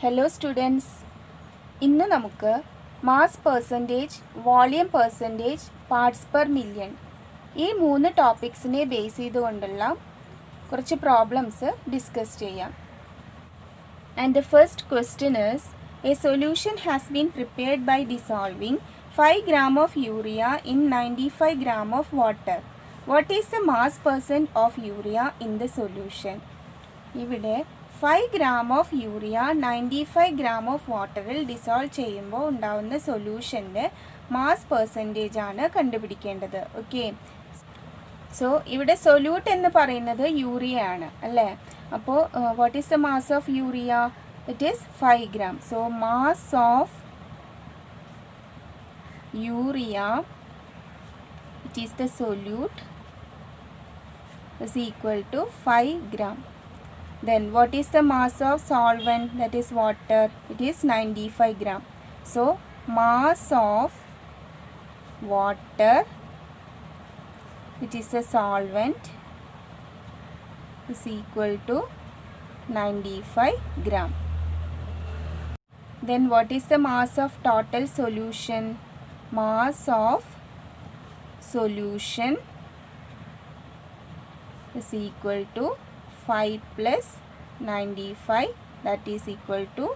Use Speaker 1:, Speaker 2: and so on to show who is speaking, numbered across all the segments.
Speaker 1: Hello students, ഇന്ന് നമുക്ക് mass percentage, volume percentage, parts per million ഈ 3 ടോപ്പിക്സിനെ ബേസ് ചെയ്തുകൊണ്ടുള്ള കുറച്ച് പ്രോബ്ലംസ് ഡിസ്കസ് ചെയ്യാം. And the first question is, a solution has been prepared by dissolving 5 gram of urea in 95 gram of water. What is the mass percent of urea in the solution? ഇവിടെ 5 gram of urea 95 gram of വാട്ടറിൽ dissolve ചെയ്യുമ്പോൾ ഉണ്ടാവുന്ന സൊല്യൂഷൻ്റെ mass percentage ആണ് കണ്ടുപിടിക്കേണ്ടത്. Okay, so ഇവിടെ solute എന്ന് പറയുന്നത് urea ആണ് അല്ലേ. അപ്പോൾ what is the mass of urea? It is 5 gram. So mass of urea, it is the solute, is equal to 5 gram. Then what is the mass of solvent, that is water? It is 95 gram. So mass of water, which is a solvent, is equal to 95 gram. Then what is the mass of total solution? Mass of solution is equal to 5 plus 95, that is equal to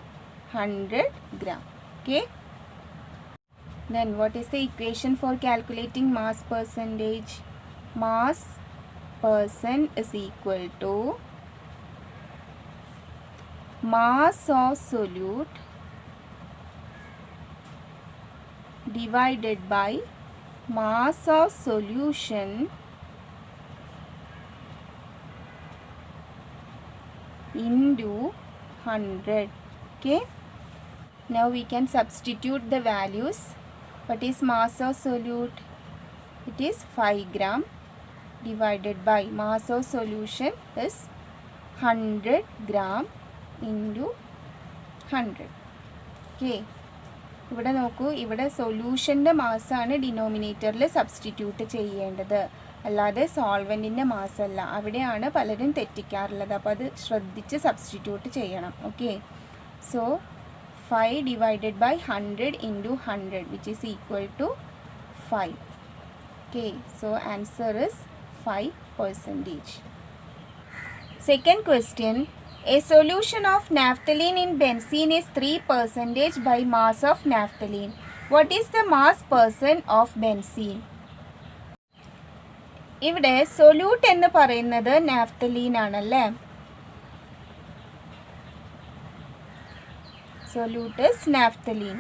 Speaker 1: 100 gram. Okay, then what is the equation for calculating mass percentage? Mass percent is equal to mass of solute divided by mass of solution into 100. Okay, now we can substitute the values. What is mass of solute? It is 5 gram divided by mass of solution is 100 gram into 100. Okay, ഇവിടെ നോക്കൂ, ഇവിടെ സൊല്യൂഷൻ്റെ മാസ്സാണ് ഡിനോമിനേറ്ററിൽ substitute ചെയ്യേണ്ടത്, അല്ലാതെ സോൾവെൻറ്റിൻ്റെ മാസല്ല. അവിടെയാണ് പലരും തെറ്റിക്കാറുള്ളത്. അപ്പോൾ അത് ശ്രദ്ധിച്ച് സബ്സ്റ്റിറ്റ്യൂട്ട് ചെയ്യണം. Okay, so 5 divided by 100 into 100, which is equal to 5. Okay, so answer is 5%. Second question, a solution of naphthalene in benzene is 3% by mass of naphthalene. What is the mass percent of benzene? ഇവിടെ solute എന്ന് പറയുന്നത് naphthalene ആണല്ലേ. Solute is naphthalene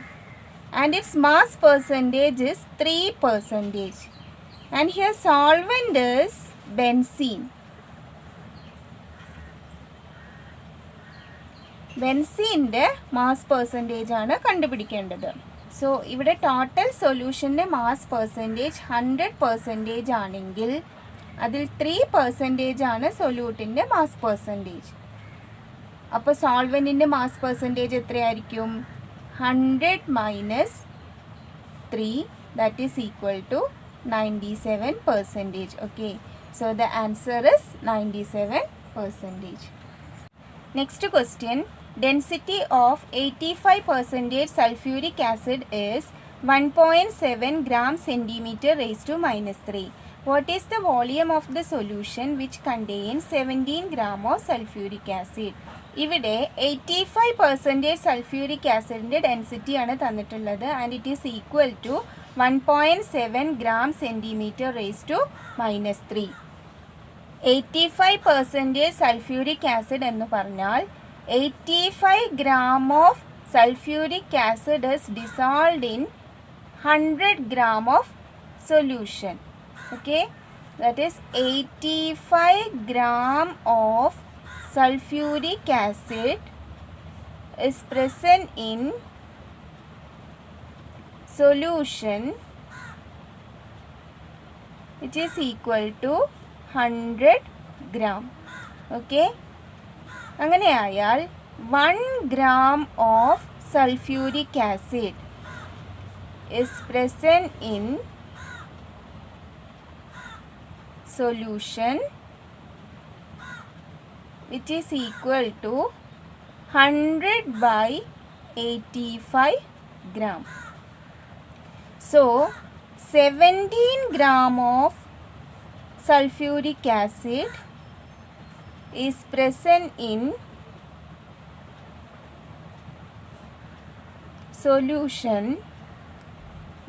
Speaker 1: and its mass percentage is 3%. And here solvent is benzene. ബെൻസീൻ്റെ mass percentage ആണ് കണ്ടുപിടിക്കേണ്ടത്. So ഇവിടെ total സൊല്യൂഷൻ്റെ mass percentage 100% ആണെങ്കിൽ അതിൽ 3% ആണ് സൊല്യൂട്ടിൻ്റെ മാസ് പെർസെൻറ്റേജ്. അപ്പോൾ സോൾവെൻറ്റിൻ്റെ മാസ് പെർസെൻറ്റേജ് എത്രയായിരിക്കും? 100 minus 3, that is equal to 97%. Okay, so the answer is 97%. Next question, density of 85% sulfuric acid is 1.7 gram centimeter raised to minus 3. What is the volume of the solution which contains 17 gram of sulfuric acid? ഇവിടെ 85% sulphuric ആസിഡിൻ്റെ density ആണ് തന്നിട്ടുള്ളത് and it is equal to 1.7 gram centimeter raised to minus 3. 85% sulphuric acid എന്ന് പറഞ്ഞാൽ 85 gram of sulfuric acid is dissolved in 100 gram of solution. Okay, that is 85 gram of sulfuric acid is present in solution which is equal to 100 gram. Okay, അങ്ങനെയായാൽ 1 gram of sulfuric acid is present in solution which is equal to 100 by 85 gram. So 17 gram of sulfuric acid is present in solution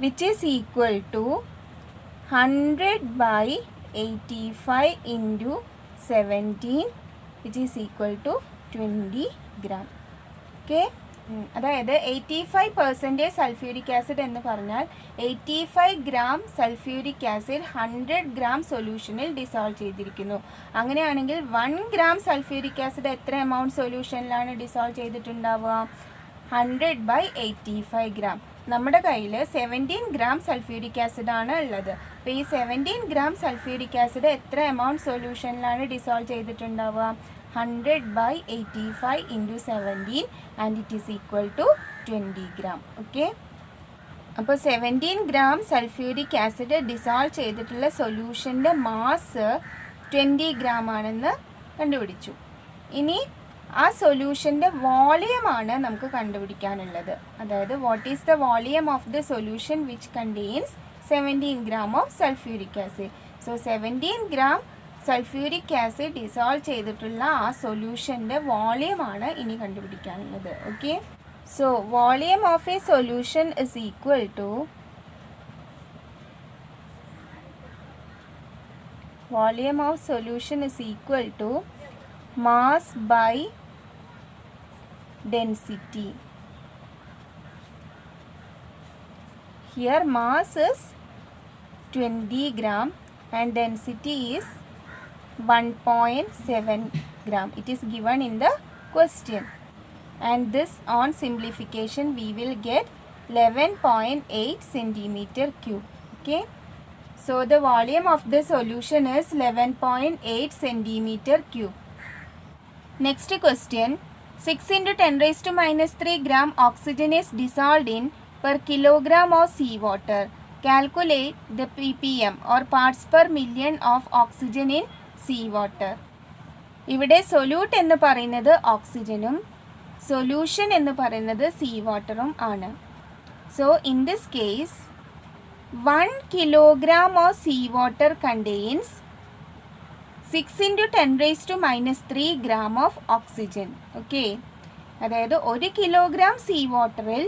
Speaker 1: which is equal to 100 by 85 into 17 which is equal to 20 gram. Okay. അതായത് 85% sulphuric acid എന്ന് പറഞ്ഞാൽ 85 gram sulphuric acid 100 gram സൊല്യൂഷനിൽ dissolve ചെയ്തിരിക്കുന്നു. അങ്ങനെയാണെങ്കിൽ 1 gram sulphuric acid എത്ര amount സൊല്യൂഷനിലാണ് dissolve ചെയ്തിട്ടുണ്ടാവുക? 100 by 85 gram. നമ്മുടെ കയ്യിൽ 17 gram sulphuric acid ആണ് ഉള്ളത്. അപ്പോൾ ഈ 17 ഗ്രാം സൾഫ്യൂരിക് ആസിഡ് എത്ര amount സൊല്യൂഷനിലാണ് dissolve ചെയ്തിട്ടുണ്ടാവുക? 100 by 85 into 17 and it is equal to 20 gram. Okay. അപ്പോൾ 17 ഗ്രാം സൾഫ്യൂരിക് ആസിഡ് ഡിസോൾവ് ചെയ്തിട്ടുള്ള സൊല്യൂഷൻ്റെ മാസ് 20 ഗ്രാം ആണെന്ന് കണ്ടുപിടിച്ചു. ഇനി ആ സൊല്യൂഷൻ്റെ വോളിയമാണ് നമുക്ക് കണ്ടുപിടിക്കാനുള്ളത്. അതായത് what is the volume of the solution which contains 17 gram of sulphuric acid. So 17 gram sulphuric acid dissolve ചെയ്തിട്ടുള്ള ആ സൊല്യൂഷൻ്റെ വോളിയമാണ് ഇനി കണ്ടുപിടിക്കാനുള്ളത്. Okay. So volume of a solution is equal to mass by density. Here mass is 20 gram and density is 1.7 gram. It is given in the question, and this on simplification we will get 11.8 centimeter cube. Okay. So the volume of the solution is 11.8 centimeter cube. Next question. 6 into 10 raised to minus 3 gram oxygen is dissolved in per kilogram of seawater. Calculate the ppm or parts per million of oxygen in seawater. ഇവിടെ solute എന്ന് പറയുന്നത് ഓക്സിജനും solution എന്ന് പറയുന്നത് see വാട്ടറും ആണ്. So in this case 1 kilogram of seawater contains 6 into 10 raised to minus 3 gram of oxygen. Okay. അതായത് 1 kilogram see വാട്ടറിൽ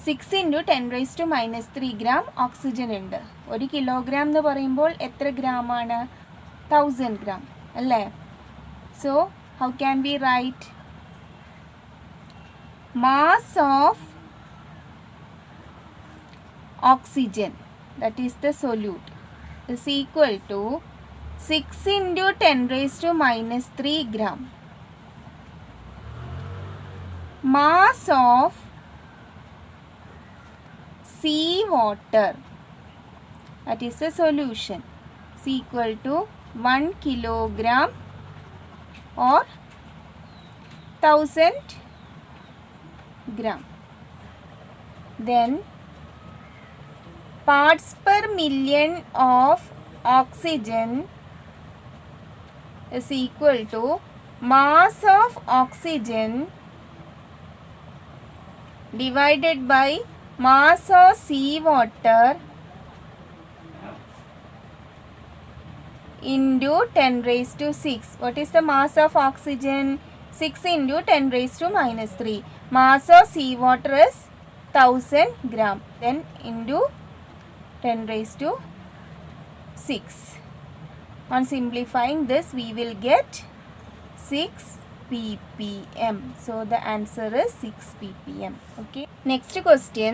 Speaker 1: 6 into 10 raised to minus 3 gram oxygen ഉണ്ട്. 1 കിലോഗ്രാം എന്ന് പറയുമ്പോൾ എത്ര ഗ്രാം ആണ്? 1000 gram അല്ലേ? So how can we write? Mass of oxygen, that is the solute, is equal to 6 into 10 raised to minus 3 gram. Mass of sea water, that is the solution, is equal to 1 kilogram or 1000 gram. Then parts per million of oxygen is equal to mass of oxygen divided by mass of sea water into 10 raised to 6. What is the mass of oxygen? 6 into 10 raised to minus 3. Mass of sea water is 1000 gram. Then into 10 raised to 6. On simplifying this, we will get 6 ppm. So the answer is 6 ppm. Okay. Next question.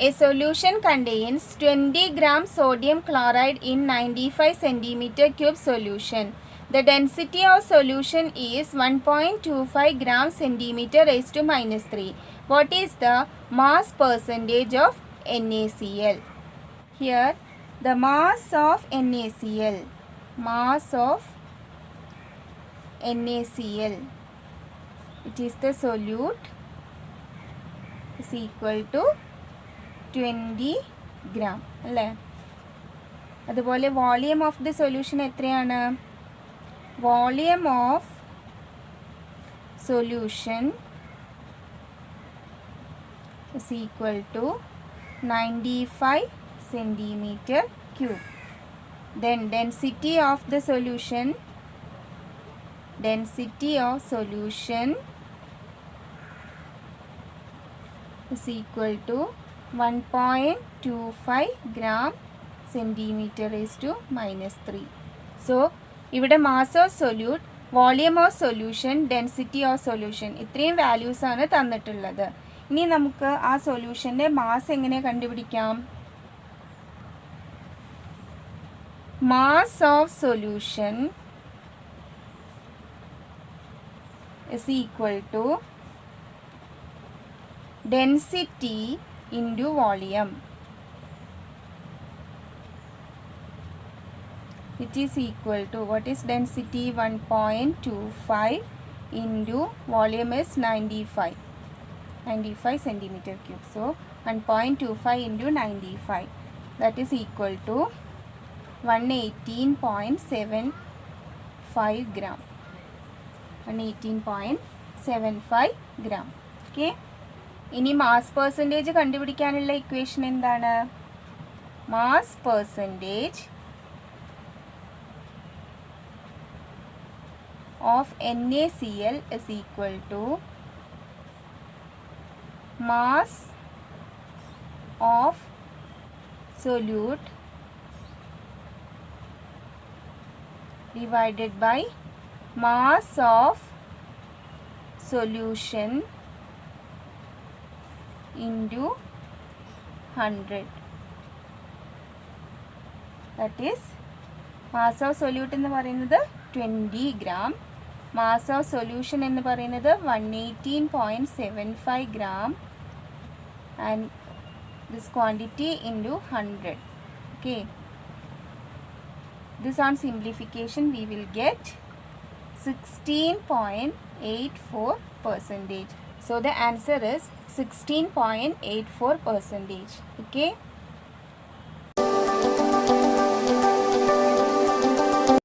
Speaker 1: A solution contains 20 gram sodium chloride in 95 centimeter cube solution. The density of solution is 1.25 gram centimeter raised to minus 3. What is the mass percentage of NaCl? Here the mass of NaCl, it is the solute, is equal to 20 gram അല്ലേ? അതുപോലെ volume of the solution എത്രയാണ്? Volume of solution is equal to 95 centimeter cube. Then density of solution is equal to 1.25 gram centimeter raised to minus 3. So ഇവിടെ mass of solute, volume of solution, density of solution ഇത്രയും values ആണ് തന്നിട്ടുള്ളത്. ഇനി നമുക്ക് ആ സൊല്യൂഷൻ്റെ mass എങ്ങനെ കണ്ടുപിടിക്കാം? Mass of solution is equal to density into volume. It is equal to, what is density? 1.25 into volume is 95 centimeter cube. So 1.25 into 95, that is equal to 118.75 gram. 118.75 gram. Okay. ഇനി mass percentage കണ്ടുപിടിക്കാനുള്ള equation എന്താണ്? Mass percentage of NaCl is equal to mass of solute divided by mass of solution into 100. That is, mass of solute എന്ന് പറയുന്നത് 20 gram, mass of solution എന്ന് പറയുന്നത് 118.75 gram, and this quantity into 100. Okay, this on simplification we will get 16.84%. So the answer is 16.84%. Okay.